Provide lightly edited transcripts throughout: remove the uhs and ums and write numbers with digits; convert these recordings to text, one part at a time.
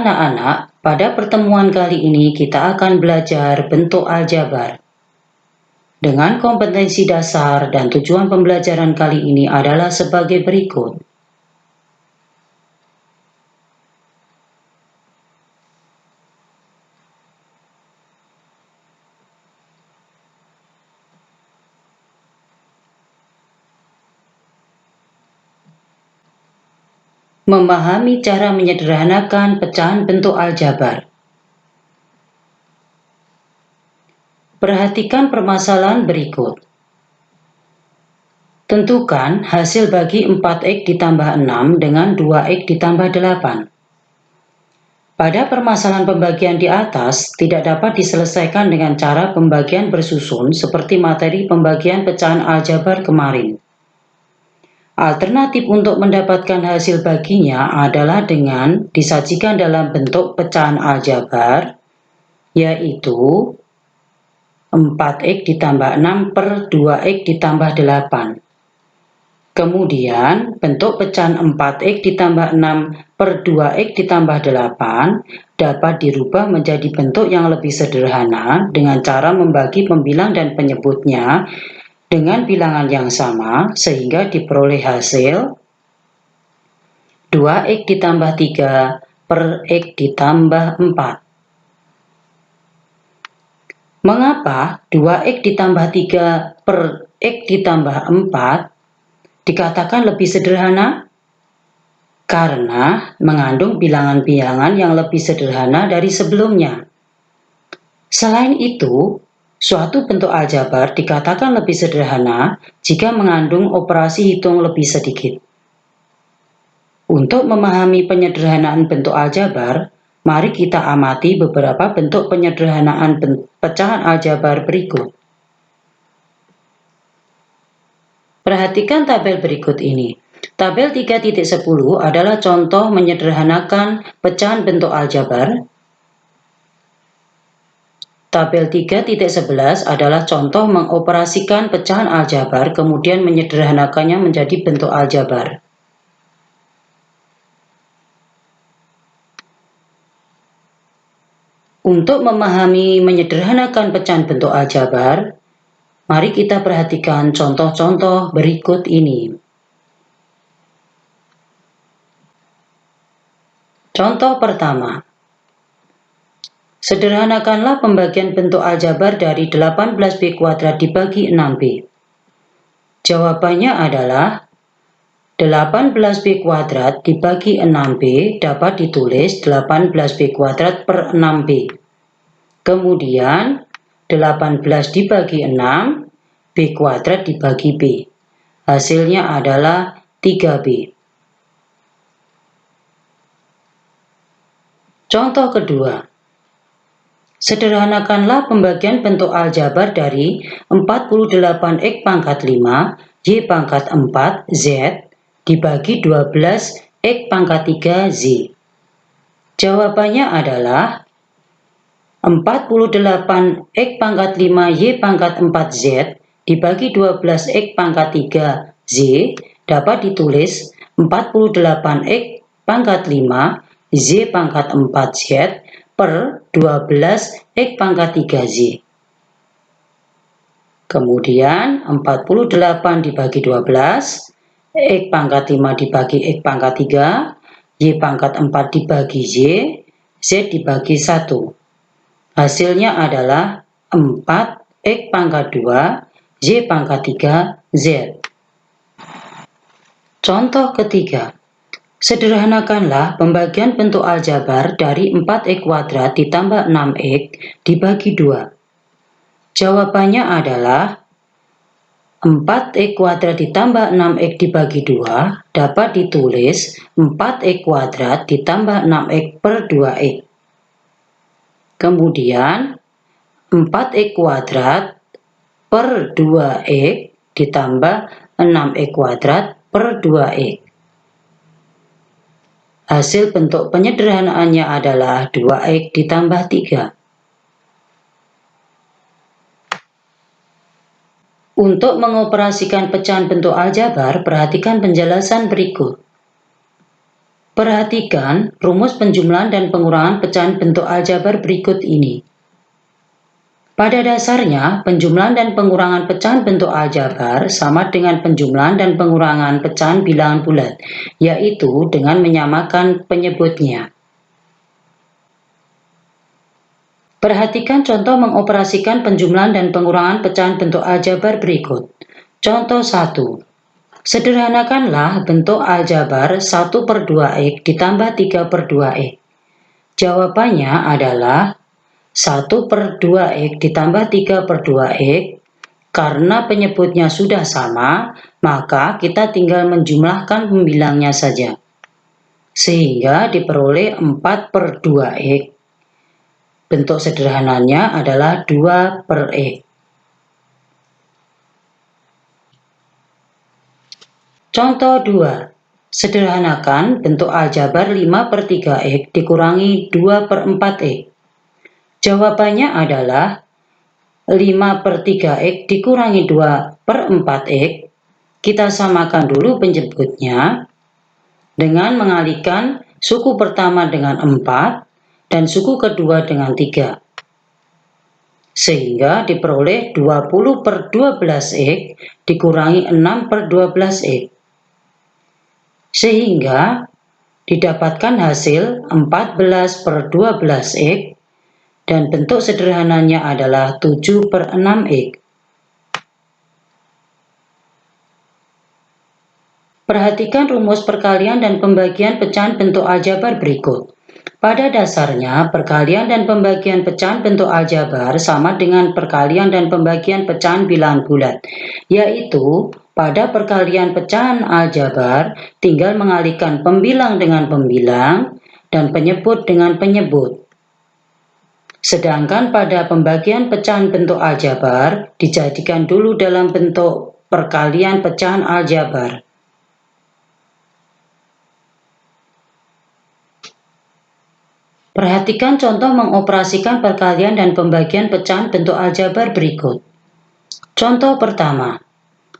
Anak-anak, pada pertemuan kali ini kita akan belajar bentuk aljabar. Dengan kompetensi dasar dan tujuan pembelajaran kali ini adalah sebagai berikut. Memahami cara menyederhanakan pecahan bentuk aljabar. Perhatikan permasalahan berikut. Tentukan hasil bagi 4x ditambah 6 dengan 2x ditambah 8. Pada permasalahan pembagian di atas, tidak dapat diselesaikan dengan cara pembagian bersusun seperti materi pembagian pecahan aljabar kemarin. Alternatif untuk mendapatkan hasil baginya adalah dengan disajikan dalam bentuk pecahan aljabar, yaitu 4x ditambah 6 per 2x ditambah 8. Kemudian, bentuk pecahan 4x ditambah 6 per 2x ditambah 8 dapat dirubah menjadi bentuk yang lebih sederhana dengan cara membagi pembilang dan penyebutnya dengan bilangan yang sama sehingga diperoleh hasil 2x ditambah 3 per x ditambah 4. Mengapa 2x ditambah 3 per x ditambah 4 dikatakan lebih sederhana? Karena mengandung bilangan-bilangan yang lebih sederhana dari sebelumnya. Selain itu, suatu bentuk aljabar dikatakan lebih sederhana jika mengandung operasi hitung lebih sedikit. Untuk memahami penyederhanaan bentuk aljabar, mari kita amati beberapa bentuk penyederhanaan pecahan aljabar berikut. Perhatikan tabel berikut ini. Tabel 3.10 adalah contoh menyederhanakan pecahan bentuk aljabar. Tabel 3.11 adalah contoh mengoperasikan pecahan aljabar kemudian menyederhanakannya menjadi bentuk aljabar. Untuk memahami menyederhanakan pecahan bentuk aljabar, mari kita perhatikan contoh-contoh berikut ini. Contoh pertama. Sederhanakanlah pembagian bentuk aljabar dari 18b kuadrat dibagi 6b. Jawabannya adalah 18b kuadrat dibagi 6b dapat ditulis 18b kuadrat per 6b. Kemudian 18 dibagi 6, b kuadrat dibagi b. Hasilnya adalah 3b. Contoh kedua. Sederhanakanlah pembagian bentuk aljabar dari 48x pangkat 5, y pangkat 4, z dibagi 12x pangkat 3, z. Jawabannya adalah 48x pangkat 5 y pangkat 4 z dibagi 12x pangkat 3 z dapat ditulis 48x pangkat 5 z pangkat 4 z per 12x pangkat 3 z. Kemudian 48 dibagi 12, x pangkat 5 dibagi x pangkat 3, y pangkat 4 dibagi z, z dibagi 1. Hasilnya adalah 4x pangkat 2, y pangkat 3, z. Contoh ketiga. Sederhanakanlah pembagian bentuk aljabar dari 4x kuadrat ditambah 6x dibagi 2. Jawabannya adalah 4x kuadrat ditambah 6x dibagi 2 dapat ditulis 4x kuadrat ditambah 6x per 2x. Kemudian 4x kuadrat per 2x ditambah 6x kuadrat per 2x. Hasil bentuk penyederhanaannya adalah 2x ditambah 3. Untuk mengoperasikan pecahan bentuk aljabar, perhatikan penjelasan berikut. Perhatikan rumus penjumlahan dan pengurangan pecahan bentuk aljabar berikut ini. Pada dasarnya, penjumlahan dan pengurangan pecahan bentuk aljabar sama dengan penjumlahan dan pengurangan pecahan bilangan bulat, yaitu dengan menyamakan penyebutnya. Perhatikan contoh mengoperasikan penjumlahan dan pengurangan pecahan bentuk aljabar berikut. Contoh 1. Sederhanakanlah bentuk aljabar 1/2x ditambah 3/2x. Jawabannya adalah 1/2x ditambah 3/2x. Karena penyebutnya sudah sama, maka kita tinggal menjumlahkan pembilangnya saja. Sehingga diperoleh 4/2x. Bentuk sederhananya adalah 2/x. Contoh 2. Sederhanakan bentuk aljabar 5/3x dikurangi 2/4x. Jawabannya adalah 5/3x dikurangi 2/4x. Kita samakan dulu penyebutnya dengan mengalihkan suku pertama dengan 4 dan suku kedua dengan 3. Sehingga diperoleh 20/12x dikurangi 6/12x. Sehingga didapatkan hasil 14/12x dan bentuk sederhananya adalah 7/6x. Perhatikan rumus perkalian dan pembagian pecahan bentuk aljabar berikut. Pada dasarnya, perkalian dan pembagian pecahan bentuk aljabar sama dengan perkalian dan pembagian pecahan bilangan bulat, yaitu pada perkalian pecahan aljabar tinggal mengalihkan pembilang dengan pembilang dan penyebut dengan penyebut. Sedangkan pada pembagian pecahan bentuk aljabar dijadikan dulu dalam bentuk perkalian pecahan aljabar. Perhatikan contoh mengoperasikan perkalian dan pembagian pecahan bentuk aljabar berikut. Contoh pertama.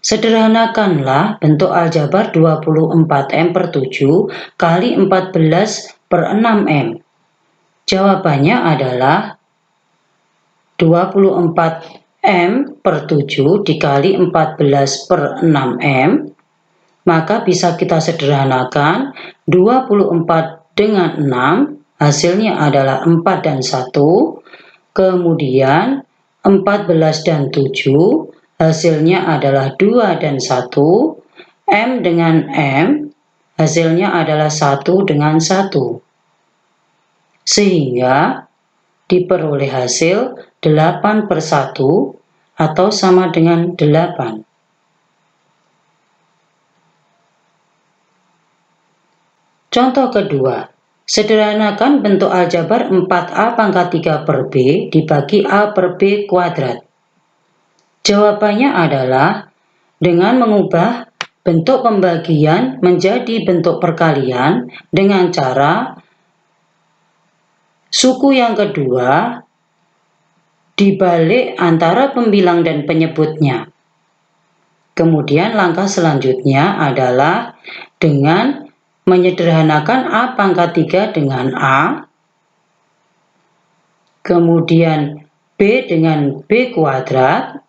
Sederhanakanlah bentuk aljabar 24m/7 kali 14/6m. Jawabannya adalah 24m/7 dikali 14/6m. Maka bisa kita sederhanakan 24 dengan 6. Hasilnya adalah 4 dan 1, kemudian 14 dan 7, hasilnya adalah 2 dan 1, M dengan M, hasilnya adalah 1 dengan 1. Sehingga diperoleh hasil 8/1 atau sama dengan 8. Contoh kedua. Sederhanakan bentuk aljabar 4a pangkat 3 per b dibagi a per b kuadrat. Jawabannya adalah dengan mengubah bentuk pembagian menjadi bentuk perkalian dengan cara suku yang kedua dibalik antara pembilang dan penyebutnya. Kemudian langkah selanjutnya adalah dengan menyederhanakan a pangkat 3 dengan a, kemudian b dengan b kuadrat,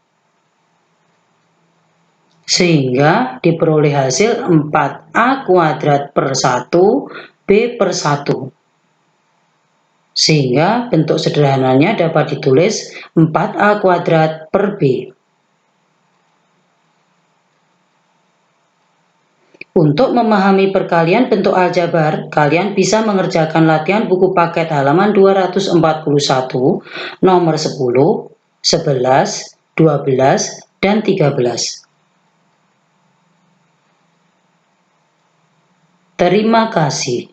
sehingga diperoleh hasil 4a kuadrat per 1 b per 1. Sehingga bentuk sederhananya dapat ditulis 4a kuadrat per b. Untuk memahami perkalian bentuk aljabar, kalian bisa mengerjakan latihan buku paket halaman 241, nomor 10, 11, 12, dan 13. Terima kasih.